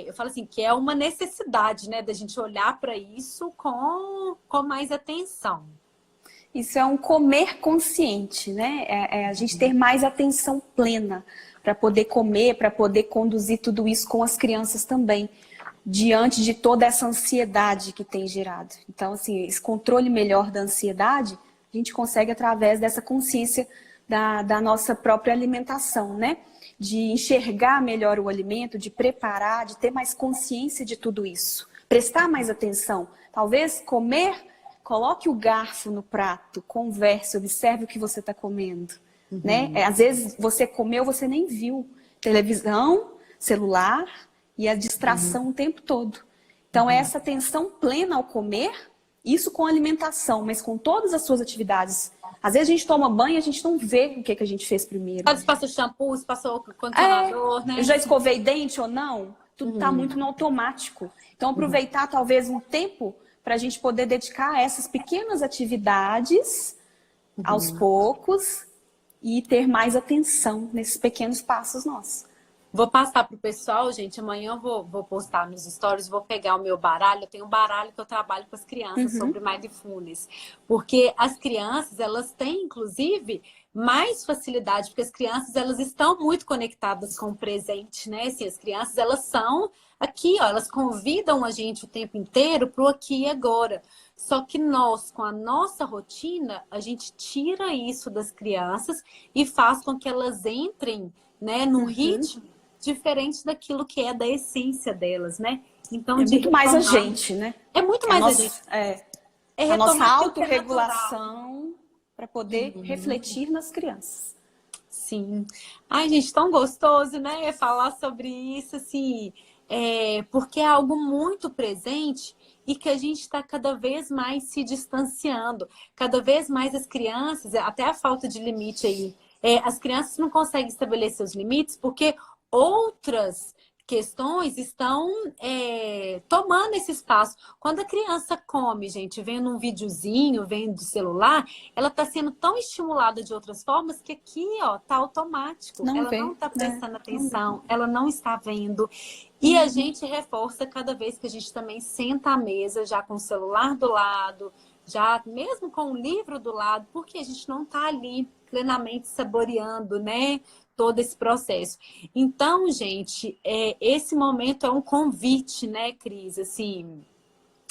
eu falo assim, que é uma necessidade, né, da gente olhar para isso com mais atenção. Isso é um comer consciente, né? A gente ter mais atenção plena para poder comer, para poder conduzir tudo isso com as crianças também, diante de toda essa ansiedade que tem gerado. Então, assim, esse controle melhor da ansiedade, a gente consegue através dessa consciência da nossa própria alimentação, né? De enxergar melhor o alimento, de preparar, de ter mais consciência de tudo isso. Prestar mais atenção. Talvez comer, coloque o garfo no prato, converse, observe o que você está comendo. Né? Às vezes você comeu, você nem viu. Televisão, celular e a distração o tempo todo. Então, essa atenção plena ao comer, isso com alimentação, mas com todas as suas atividades. Às vezes a gente toma banho e a gente não vê o que a gente fez primeiro. Às vezes passa o shampoo, se passou o condicionador, né? Eu já escovei dente ou não? Tudo está muito no automático. Então, aproveitar talvez um tempo para a gente poder dedicar a essas pequenas atividades, aos poucos, e ter mais atenção nesses pequenos passos nossos. Vou passar para o pessoal, gente. Amanhã eu vou postar nos stories, vou pegar o meu baralho. Eu tenho um baralho que eu trabalho com as crianças sobre mindfulness. Porque as crianças, elas têm, inclusive, mais facilidade, porque as crianças, elas estão muito conectadas com o presente, né? Assim, as crianças, elas são aqui, ó, elas convidam a gente o tempo inteiro para o aqui e agora. Só que nós, com a nossa rotina, a gente tira isso das crianças e faz com que elas entrem, né, num ritmo diferente daquilo que é da essência delas, né? Então, é muito mais a gente, né? É muito mais a gente. É a nossa autorregulação para poder refletir nas crianças. Sim. Ai, gente, tão gostoso, né? Falar sobre isso, assim, porque é algo muito presente e que a gente está cada vez mais se distanciando. Cada vez mais as crianças, até a falta de limite aí, as crianças não conseguem estabelecer os limites porque outras questões estão tomando esse espaço. Quando a criança come, gente, vendo um videozinho, vendo do celular, ela está sendo tão estimulada de outras formas que aqui, ó, tá automático. Ela não está prestando atenção, ela não está vendo. E a gente reforça cada vez que a gente também senta à mesa, já com o celular do lado, já mesmo com o livro do lado, porque a gente não está ali plenamente saboreando, né, todo esse processo. Então, gente, esse momento é um convite, né, Cris, assim,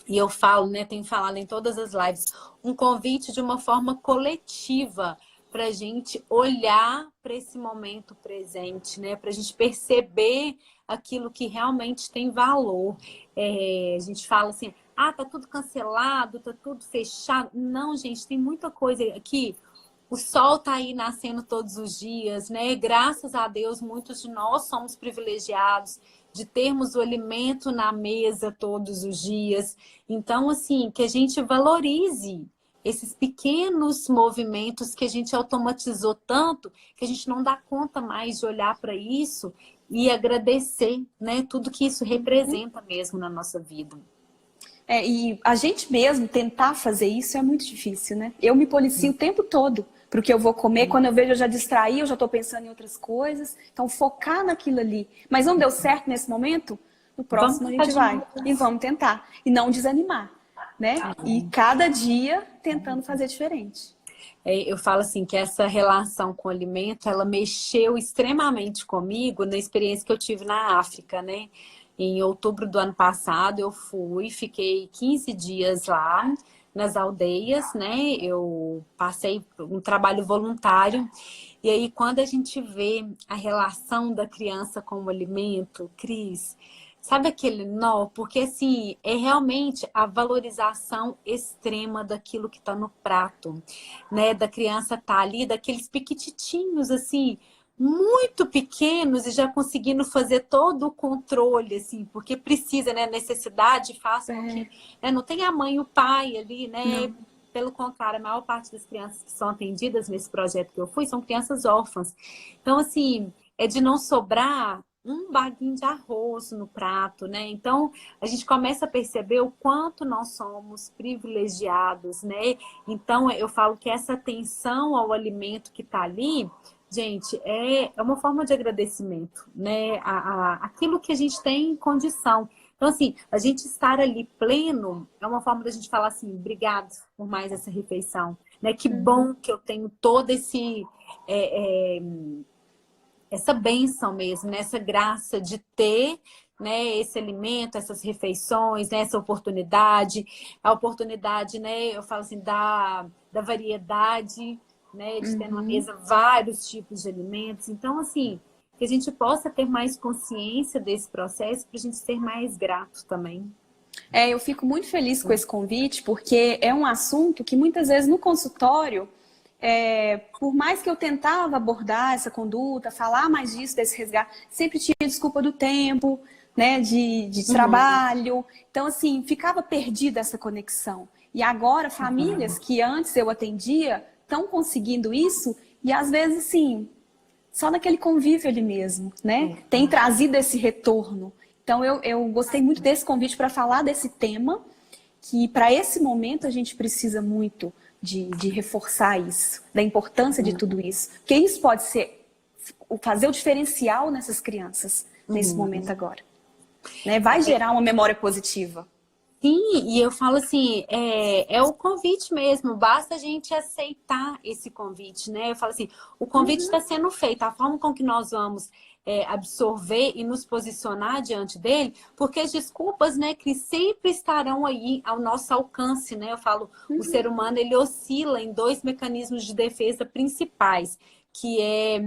e eu falo, né, tenho falado em todas as lives, um convite de uma forma coletiva para a gente olhar para esse momento presente, né, para a gente perceber aquilo que realmente tem valor. A gente fala assim, tá tudo cancelado, tá tudo fechado. Não, gente, tem muita coisa aqui. O sol tá aí nascendo todos os dias, né? Graças a Deus, muitos de nós somos privilegiados de termos o alimento na mesa todos os dias. Então, assim, que a gente valorize esses pequenos movimentos que a gente automatizou tanto que a gente não dá conta mais de olhar para isso e agradecer, né? Tudo que isso representa mesmo na nossa vida. E a gente mesmo tentar fazer isso é muito difícil, né? Eu me policio o tempo todo para o que eu vou comer. Quando eu vejo, eu já distraí, eu já estou pensando em outras coisas. Então, focar naquilo ali. Mas não deu certo nesse momento? No próximo a gente vai. E vamos tentar. E não desanimar, né? E cada dia tentando fazer diferente. Eu falo assim, que essa relação com o alimento, ela mexeu extremamente comigo na experiência que eu tive na África, né? Em outubro do ano passado, eu fiquei 15 dias lá nas aldeias, né? Eu passei um trabalho voluntário. E aí, quando a gente vê a relação da criança com o alimento, Cris, sabe aquele nó? Porque, assim, é realmente a valorização extrema daquilo que está no prato, né? Da criança tá ali, daqueles piquititinhos, assim, muito pequenos e já conseguindo fazer todo o controle, assim, porque precisa, né? Necessidade faz com que não tenha a mãe e o pai ali, né? Não. Pelo contrário, a maior parte das crianças que são atendidas nesse projeto que eu fui são crianças órfãs. Então, assim, é de não sobrar um baguinho de arroz no prato, né? Então, a gente começa a perceber o quanto nós somos privilegiados, né? Então, eu falo que essa atenção ao alimento que está ali Gente, é uma forma de agradecimento, né? Aquilo que a gente tem condição. Então, assim, a gente estar ali pleno é uma forma da gente falar assim, obrigado por mais essa refeição, né? Que Uhum. bom que eu tenho todo é, é, essa bênção mesmo, né? Essa graça de ter, né, esse alimento, essas refeições, né, essa oportunidade, a oportunidade, né, eu falo assim, da variedade, né, de ter numa Uhum. mesa vários tipos de alimentos. Então, assim, que a gente possa ter mais consciência desse processo para a gente ser mais grato também. Eu fico muito feliz com esse convite, porque é um assunto que muitas vezes no consultório, por mais que eu tentava abordar essa conduta, falar mais disso, desse resgate, sempre tinha desculpa do tempo, né, de Uhum, trabalho. Então, assim, ficava perdida essa conexão. E agora, famílias que antes eu atendia estão conseguindo isso, e às vezes, assim, só naquele convívio ali mesmo, né? Tem trazido esse retorno. Então, eu gostei muito desse convite para falar desse tema, que para esse momento a gente precisa muito de reforçar isso, da importância de tudo isso. Porque isso pode ser fazer o diferencial nessas crianças, nesse momento uhum. agora. Né? Vai gerar uma memória positiva. Sim, e eu falo assim, é o convite mesmo, basta a gente aceitar esse convite, né? Eu falo assim, o convite Uhum. está sendo feito, a forma com que nós vamos absorver e nos posicionar diante dele, porque as desculpas, né, que sempre estarão aí ao nosso alcance, né? Eu falo, o ser humano, ele oscila em dois mecanismos de defesa principais, que é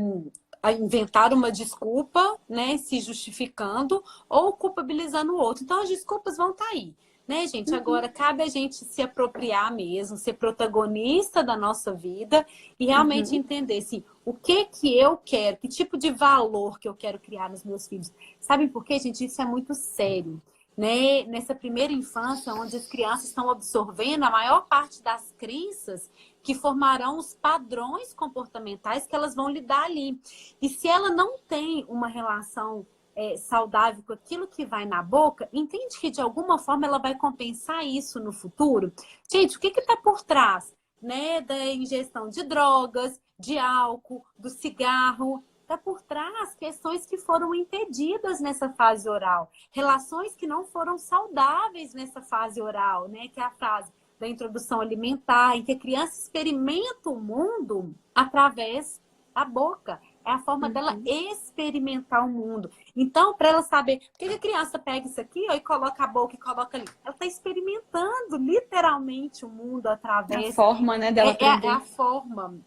a inventar uma desculpa, né, se justificando ou culpabilizando o outro. Então, as desculpas vão estar aí. Né, gente? Agora, cabe a gente se apropriar mesmo, ser protagonista da nossa vida e realmente Uhum. entender, assim, o que que eu quero, que tipo de valor que eu quero criar nos meus filhos. Sabem por quê, gente? Isso é muito sério. Né? Nessa primeira infância, onde as crianças estão absorvendo a maior parte das crenças que formarão os padrões comportamentais que elas vão lidar ali. E se ela não tem uma relação saudável com aquilo que vai na boca, entende que de alguma forma ela vai compensar isso no futuro? Gente, o que está por trás, né, da ingestão de drogas, de álcool, do cigarro? Está por trás questões que foram impedidas nessa fase oral, relações que não foram saudáveis nessa fase oral, né? Que é a fase da introdução alimentar, em que a criança experimenta o mundo através da boca. É a forma dela Uhum. experimentar o mundo. Então, para ela saber, por que a criança pega isso aqui ó, e coloca a boca e coloca ali? Ela está experimentando literalmente o mundo A através. forma, né, dela É a aprender. forma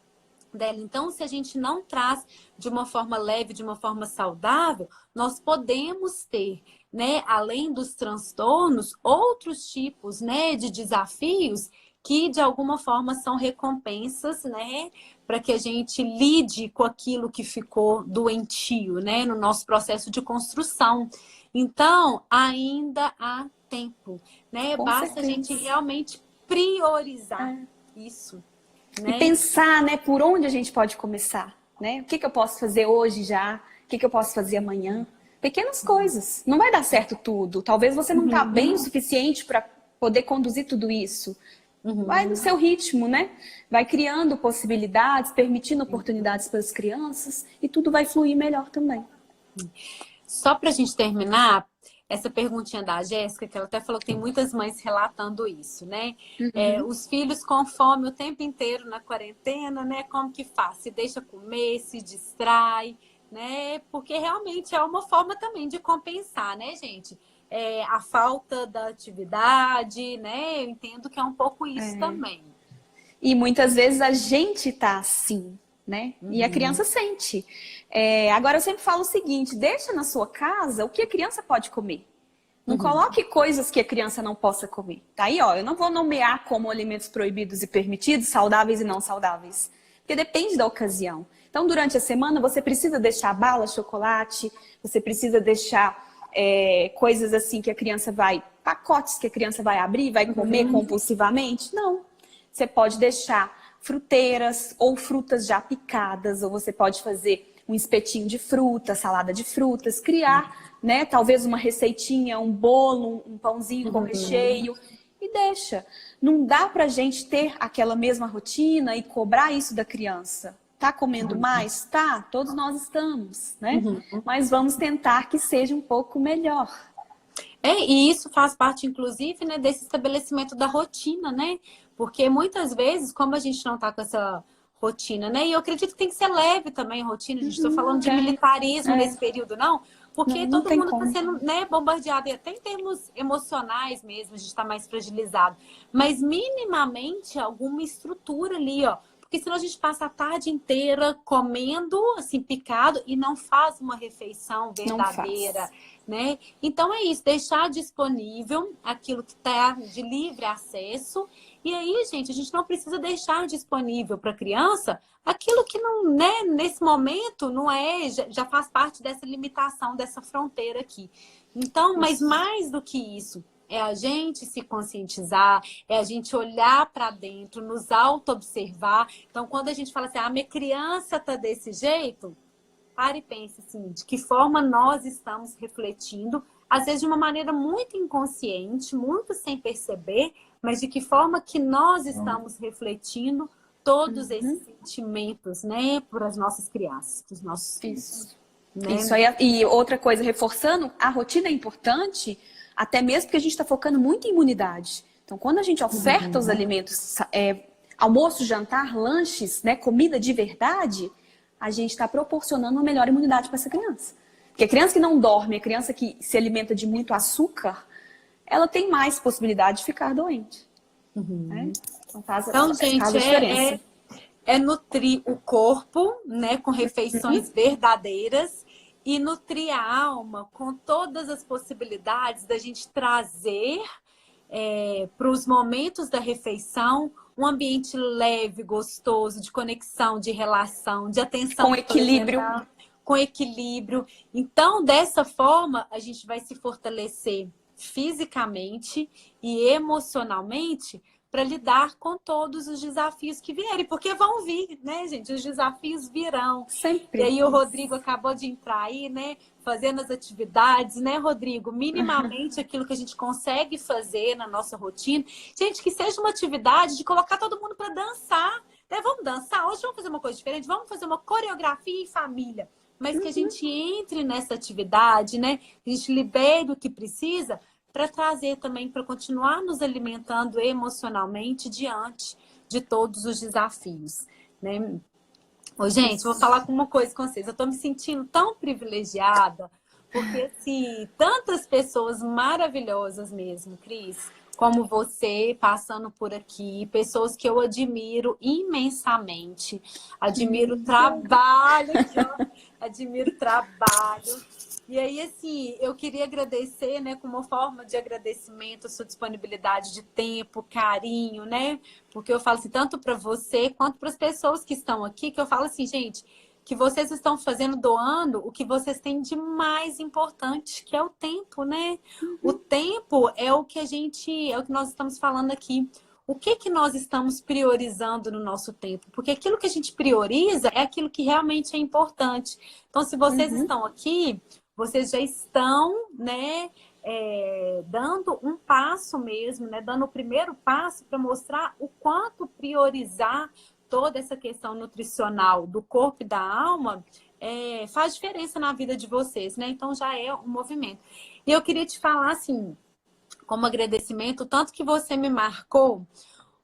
dela. Então, se a gente não traz de uma forma leve, de uma forma saudável, nós podemos ter, né, além dos transtornos, outros tipos, né, de desafios que de alguma forma são recompensas, né, para que a gente lide com aquilo que ficou doentio, né, no nosso processo de construção. Então, ainda há tempo, né? Com Basta a gente certeza. realmente priorizar É. isso, E né? pensar, né, por onde a gente pode começar, né? O que que eu posso fazer hoje já? O que que eu posso fazer amanhã? Pequenas coisas. Não vai dar certo tudo. Talvez você não está bem o Uhum, suficiente para poder conduzir tudo isso. Vai no uhum. seu ritmo, né? Vai criando possibilidades, permitindo oportunidades para as crianças e tudo vai fluir melhor também. Só para a gente terminar, essa perguntinha da Jéssica, que ela até falou que tem muitas mães relatando isso, né? Uhum. Os filhos com fome o tempo inteiro na quarentena, né? Como que faz? Se deixa comer, se distrai, né? Porque realmente é uma forma também de compensar, né, gente? A falta da atividade, né? Eu entendo que é um pouco isso também. E muitas vezes a gente tá assim, né? E a Uhum, criança sente. Agora eu sempre falo o seguinte: deixa na sua casa o que a criança pode comer. Não uhum, coloque coisas que a criança não possa comer. Tá aí, ó. Eu não vou nomear como alimentos proibidos e permitidos, saudáveis e não saudáveis. Porque depende da ocasião. Então, durante a semana, você precisa deixar bala, chocolate, você precisa deixar coisas assim que a criança vai, pacotes que a criança vai abrir, vai comer uhum, compulsivamente. Não. Você pode deixar fruteiras ou frutas já picadas, ou você pode fazer um espetinho de fruta, salada de frutas, criar, né, talvez uma receitinha, um bolo, um pãozinho com uhum. recheio e deixa. Não dá pra gente ter aquela mesma rotina e cobrar isso da criança. Tá comendo mais? Tá, todos nós estamos, né? Uhum. Mas vamos tentar que seja um pouco melhor. E isso faz parte, inclusive, né, desse estabelecimento da rotina, né? Porque muitas vezes, como a gente não está com essa rotina, né? E eu acredito que tem que ser leve também a rotina, a gente estou falando de militarismo nesse período, não? Não, Porque não todo tem mundo está como. sendo, né, bombardeado, e até em termos emocionais mesmo, a gente está mais fragilizado. Mas minimamente alguma estrutura ali, ó. Porque senão a gente passa a tarde inteira comendo, assim, picado, e não faz uma refeição Não verdadeira, faz. né? Então é isso, deixar disponível aquilo que está de livre acesso. E aí, gente, a gente não precisa deixar disponível para a criança aquilo que não, né, nesse momento não é, já faz parte dessa limitação, dessa fronteira aqui. Então, mas Isso. mais do que isso, é a gente se conscientizar, é a gente olhar para dentro, nos auto-observar. Então, quando a gente fala assim, minha criança tá desse jeito, pare e pense assim, de que forma nós estamos refletindo, às vezes de uma maneira muito inconsciente, muito sem perceber, mas de que forma que nós estamos refletindo todos esses sentimentos, né, para as nossas crianças, para os nossos filhos, Isso. Isso né? aí. E outra coisa, reforçando, a rotina é importante, até mesmo porque a gente está focando muito em imunidade. Então, quando a gente oferta os alimentos, almoço, jantar, lanches, né, comida de verdade, a gente está proporcionando uma melhor imunidade para essa criança. Porque a criança que não dorme, a criança que se alimenta de muito açúcar, ela tem mais possibilidade de ficar doente. Né? Então, Então, faz gente, a diferença. é nutrir o corpo, né, com refeições verdadeiras e nutrir a alma com todas as possibilidades da gente trazer para os momentos da refeição um ambiente leve, gostoso, de conexão, de relação, de atenção Com equilíbrio. plena, com equilíbrio. Então, dessa forma, a gente vai se fortalecer fisicamente e emocionalmente para lidar com todos os desafios que vierem, porque vão vir, né, gente? Os desafios virão. E Sempre. aí o Rodrigo acabou de entrar aí, né, fazendo as atividades, né, Rodrigo? Minimamente aquilo que a gente consegue fazer na nossa rotina. Gente, que seja uma atividade de colocar todo mundo para dançar. Né? Vamos dançar? Hoje vamos fazer uma coisa diferente? Vamos fazer uma coreografia em família. Mas que a gente entre nessa atividade, né? Que a gente libere o que precisa para trazer também, para continuar nos alimentando emocionalmente diante de todos os desafios, né? Ô, gente, vou falar com uma coisa com vocês. Eu tô me sentindo tão privilegiada, porque, assim, tantas pessoas maravilhosas mesmo, Cris, como você, passando por aqui, pessoas que eu admiro imensamente. Admiro o trabalho, aqui, ó, admiro o trabalho. E aí, assim, eu queria agradecer, né, como forma de agradecimento, a sua disponibilidade de tempo, carinho, né? Porque eu falo assim, tanto para você quanto para as pessoas que estão aqui, que eu falo assim, gente, que vocês estão fazendo, doando o que vocês têm de mais importante, que é o tempo, né? O tempo é o que é o que nós estamos falando aqui. O que que nós estamos priorizando no nosso tempo? Porque aquilo que a gente prioriza é aquilo que realmente é importante. Então, se vocês estão aqui, vocês já estão, né, dando um passo mesmo, né, dando o primeiro passo para mostrar o quanto priorizar toda essa questão nutricional do corpo e da alma faz diferença na vida de vocês, né? Então já é um movimento. E eu queria te falar assim, como agradecimento, tanto que você me marcou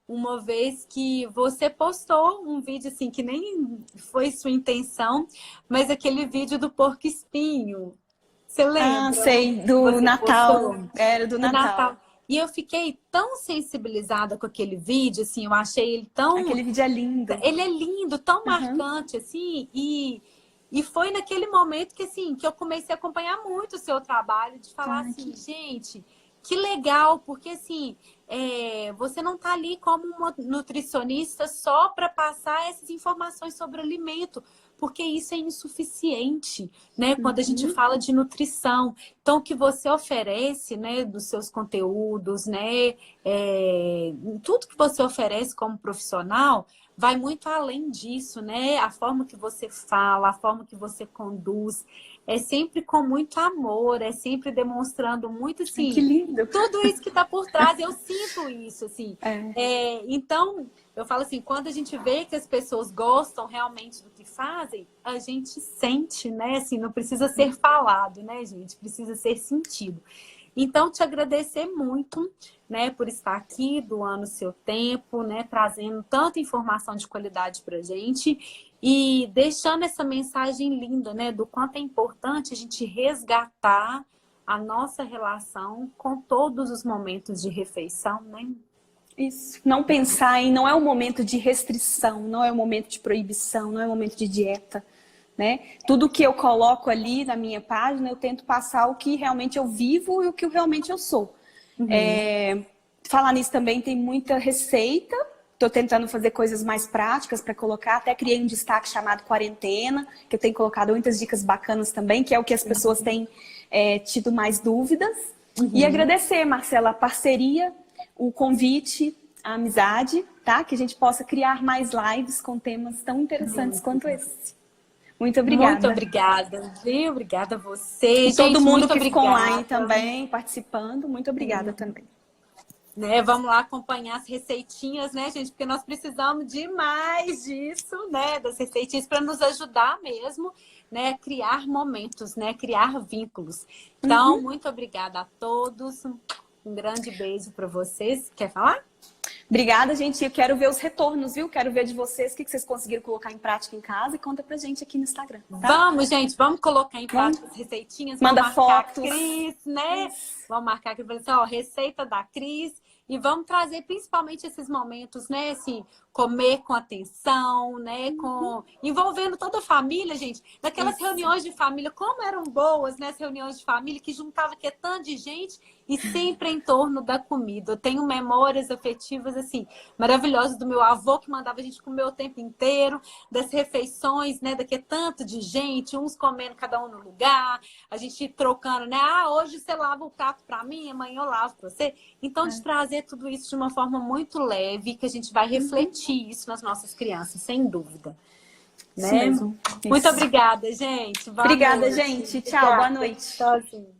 uma vez que você postou um vídeo assim que nem foi sua intenção, mas aquele vídeo do porco espinho. Você Ah, lembra? sei, Que do você postou Natal. Era do do Natal. Natal. E eu fiquei tão sensibilizada com aquele vídeo, assim, eu achei ele tão. Aquele vídeo é lindo. Ele é lindo, tão Uhum. marcante, assim, e foi naquele momento que, assim, que eu comecei a acompanhar muito o seu trabalho, de falar Ai, assim, gente, que legal, porque, assim, você não está ali como uma nutricionista só para passar essas informações sobre o alimento, porque isso é insuficiente, né? Quando a gente fala de nutrição. Então, o que você oferece, né, dos seus conteúdos, né, tudo que você oferece como profissional, vai muito além disso, né? A forma que você fala, a forma que você conduz. é sempre com muito amor, é sempre demonstrando muito, assim, que lindo. tudo isso que está por trás. Eu sinto isso, assim. Então, eu falo assim, quando a gente vê que as pessoas gostam realmente do que fazem, a gente sente, né? Assim, não precisa ser falado, né, gente? Precisa ser sentido. Então, te agradecer muito, né, por estar aqui, doando o seu tempo, né, trazendo tanta informação de qualidade para a gente e deixando essa mensagem linda, né, do quanto é importante a gente resgatar a nossa relação com todos os momentos de refeição, né? Isso. Não pensar em, não é um momento de restrição, não é um momento de proibição, não é um momento de dieta, né? Tudo que eu coloco ali na minha página, eu tento passar o que realmente eu vivo e o que realmente eu sou. Falar nisso também, tem muita receita. Estou tentando fazer coisas mais práticas para colocar. Até criei um destaque chamado Quarentena, que eu tenho colocado muitas dicas bacanas também, que é o que as pessoas têm tido mais dúvidas. E agradecer, Marcela, a parceria, o convite, a amizade, tá? Que a gente possa criar mais lives com temas tão interessantes quanto esse. Muito obrigada. Muito obrigada, viu? Obrigada a você. E todo mundo que ficou obrigada. online também, participando, muito obrigada também. Né, vamos lá acompanhar as receitinhas, né, gente? Porque nós precisamos demais disso, né? Das receitinhas para nos ajudar mesmo, né? Criar momentos, né? Criar vínculos. Então, muito obrigada a todos. Um grande beijo para vocês. Quer falar? Obrigada, gente. Eu quero ver os retornos, viu? Quero ver de vocês o que vocês conseguiram colocar em prática em casa e conta pra gente aqui no Instagram. Tá? Vamos, gente. Vamos colocar em prática as receitinhas. Manda vamos marcar fotos. A Cris, né? Isso. Vamos marcar aqui para você, ó, receita da Cris. E vamos trazer principalmente esses momentos, né? Assim, comer com atenção, né? Envolvendo toda a família, gente. Naquelas reuniões de família, como eram boas, né? As reuniões de família que juntava que é tanto de gente e sempre em torno da comida. Eu tenho memórias afetivas, assim, maravilhosas do meu avô que mandava a gente comer o tempo inteiro, das refeições, né? Daqui é tanto de gente, uns comendo cada um no lugar, a gente trocando, né? Ah, hoje você lava o prato para mim, amanhã eu lavo para você. Então, de trazer tudo isso de uma forma muito leve, que a gente vai refletir isso nas nossas crianças, sem dúvida. Né? Isso mesmo. Muito obrigada, gente. Obrigada, gente. Tchau, boa noite. Tchauzinho.